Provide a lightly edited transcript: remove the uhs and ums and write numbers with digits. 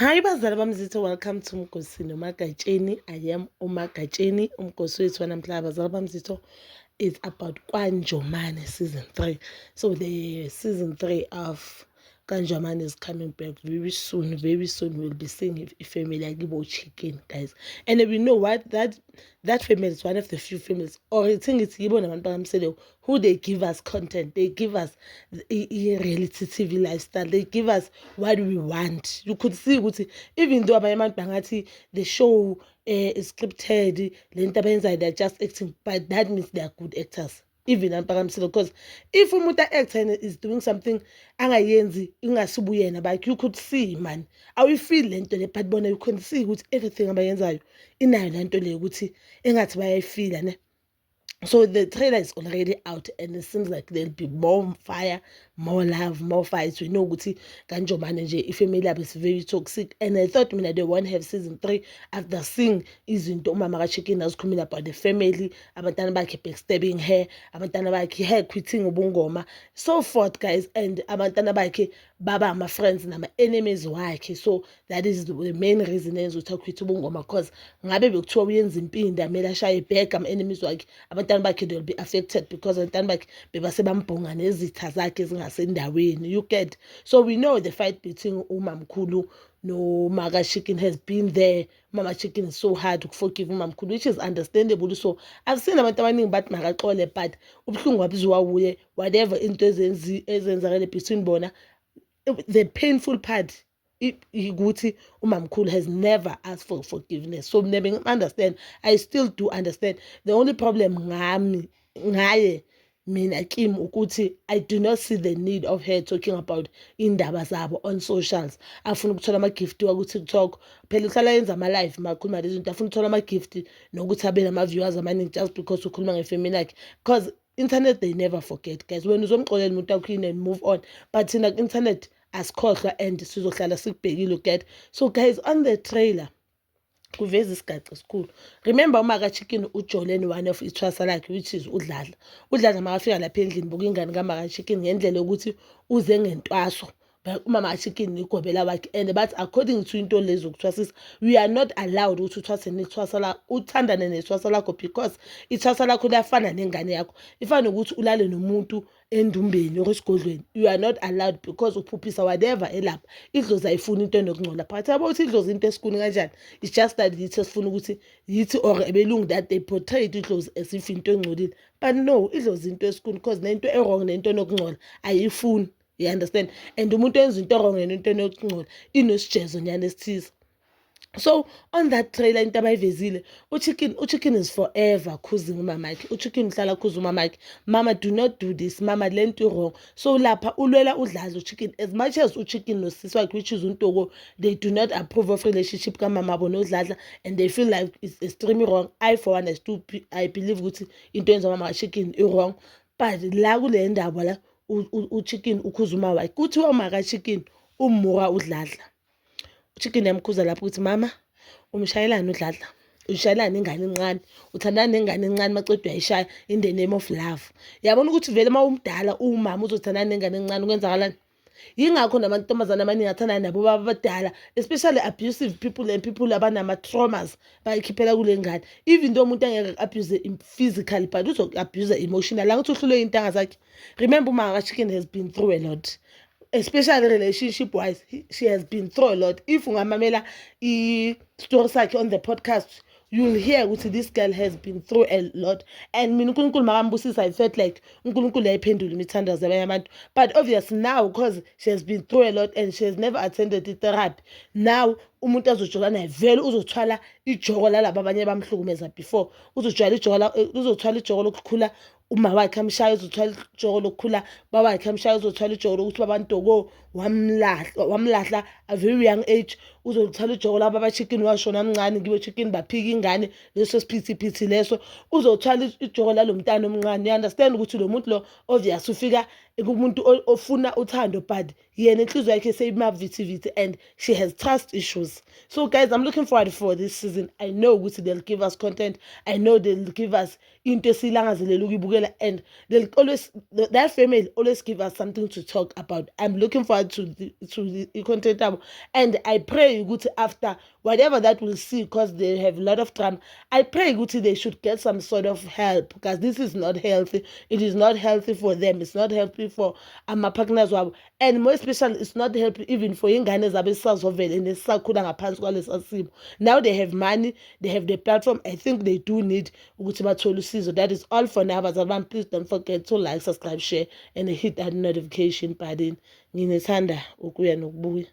Hi bazali bamzitho, welcome to Mgosi noMagatsheni. I am uMagatsheni. Umgosi wethu wanamhlanje bazali bamzitho is about Kwanjomane season 3. So the season 3 of Kwanjomane is coming back very soon. Very soon we'll be seeing if family Agibo chicken, guys. And we know what that family is one of the few families, or I think it's Yibo Naman who they give us content, they give us reality TV lifestyle, they give us what we want. You could see even though the show is scripted, they're just acting, but that means they are good actors. Even because if umuntu actor is doing something angayenzi ingasubuyena, but you could see, man, how you feel lento le, but bona you can see ukuthi everything abayenzayo inayo lento le ukuthi engathi bayayifila ne. So the trailer is already out and it seems like there'll be more fire, more love, more fights. We know Guti Kwanjomane nje ifamily yabo is very toxic, and I thought they won't have season 3 after seeing izinto umama kaChicken azikhulumela about the family, abantwana bakhe backstabbing her, abantwana bakhe her quitting ubungoma, so forth, guys, and abantwana bakhe baba ama friends nama enemies wakhe. So that is the main reason enza ukuthi quit ubungoma, because ngabe bekuthiwa uyenza impindi amela ashaye back ama enemies wakhe, abantwana bakhe they'll be affected because abantwana bakhe bebase bambhonga nezitha zakhe ezingasendaweni, you get. So we know the fight between umamkhulu no Maga Chicken has been there. Mama Chicken is so hard to forgive umamkhulu, which is understandable. So I've seen abantu abaningi bathi makaxole, but ubuhlungu wabizwa uye whatever into ezenzakale between bona. The painful part ukuthi umamkhulu has never asked for forgiveness. So never understand. I still do understand. The only problem ngaye mina Kim ukuthi I do not see the need of her talking about indaba zabo on socials. Afuna ukuthola ama gift wa ku TikTok. Phela uhlala yenza ama live makhuluma lezi zinto, afuna ukuthola ama gift nokuthi abe nama viewers amaningi just because ukhuluma ngefamily yakhe, because internet they never forget, guys. When uzomxolela umuntu akhini and move on, but thina internet asikhohlwa and sizohlala sikubhekile, get. So guys, on the trailer kuveza isigaxa esikhulu. Remember uMaga Chicken ujolene one of ithwasa lakhe, which is uDladla. uDladla makafika lapha endlini buka ingane kaMaga Chicken ngendlela ukuthi uze ngentwaso, uMama Chicken igobela wakhe, and but according to into lezo kuthwasisa, we are not allowed ukuthi uthwase nethwasa la, uthandane nethwasa lakho, because ithwasa lakho liyafana nengane yakho. Ifana ukuthi ulale nomuntu endumbeni okesigodlweni, you are not allowed, because uphuphisa whatever elapha. Idlozi ayifuni into enokungcola phakathi yabo, ukuthi idlozi into esikuni kanjani. It's just that yithi esifuna ukuthi yithi or ebelungu that they portrayed idlozi as if into engcolile, but no, idlozi into esikuni, because nento wrong nento enokungcola ayifuni. You understand? And umuntu enza into wrong nento enokungcola inosijezo nyana esithize. So on that trailer into abayivezile, uChicken is forever accusing umama wakhe. uChicken uhlala akhuza umama wakhe, mama do not do this, mama lento wrong. So lapha ulwela uDladla uChicken, as much as uChicken nosisi wakhe, which is uNtoko, they do not approve of relationship kamama bona uDladla, and they feel like it's extremely wrong. I for one I believe ukuthi into yenza umama kaChicken is wrong, but la kule ndaba la uChicken ukhuza umama wakhe, kuthiwa uMaga Chicken ummuka uDladla. uChicken yamkhuza lapho ukuthi mama umshayelana uDladla, ushayelana ingane encane, uthandana nengane encane macede uyayishaya in the name of love. Yabona ukuthi vele mawumdala umama uzothandana nengane encane kwenzakalani. Yingakho namantombazana amaningi athandana nabo baba abadala, especially abusive people and people abanama traumas bayikhiphela kule ngane. Even though umuntu angeke abuse physically, but uzo-abuse emotional, la ukuthi uhlule intanga zakhe. Remember uMaga Chicken has been through a lot, especially relationship wise. She has been through a lot. If ungamamela i-story sakhe on the podcast, you'll hear ukuthi this girl has been through a lot, and mina uNkulunkulu makambusisa, I felt like uNkulunkulu ayiphendula imithandazo yabanye abantu. But obviously now, because she has been through a lot and she has never attended therapy, now umuntu azojola naye vele uzothwala ijoko lalabo abanye bamhlukumeza before, uzothwala ijoko lokukhula uma wakhe amshaya, uzothwala ijoko lokukhula baba wakhe amshaya, uzothwala ijoko lokuthi babanToko wamlahla a very young age, uzothwala ijoko laba abaChicken washona amncane, ngibe Chicken baphika ingane leso siphithiphithi leso, uzothwala ijoko lalo mntana omncane. You understand ukuthi lo muntu lo obvious ufika kumuntu ofuna uthando, but yena inhliziyo yakhe seyimavithivithi and she has trust issues. So guys, I'm looking forward for this season. I know ukuthi they'll give us content, I know they'll give us into esilangazelela ukuyibukela, and they'll always, that family always give us something to talk about. I'm looking forward forward to the content abo. And I pray ukuthi after whatever that we'll see, because they have a lot of drama, I pray ukuthi they should get some sort of help, because this is not healthy. It is not healthy for them. It's not healthy for ama-partners wabo, and more especially it's not healthy even for ingane zabo esisazovela nesisakhula ngaphansi kwalesa simo. Now they have money, they have the platform. I think they do need ukuthi bathole usizo. That is all for now. Bazali bami, please don't forget to like, subscribe, share and hit that notification button. Nginethanda ukuya nokubuya.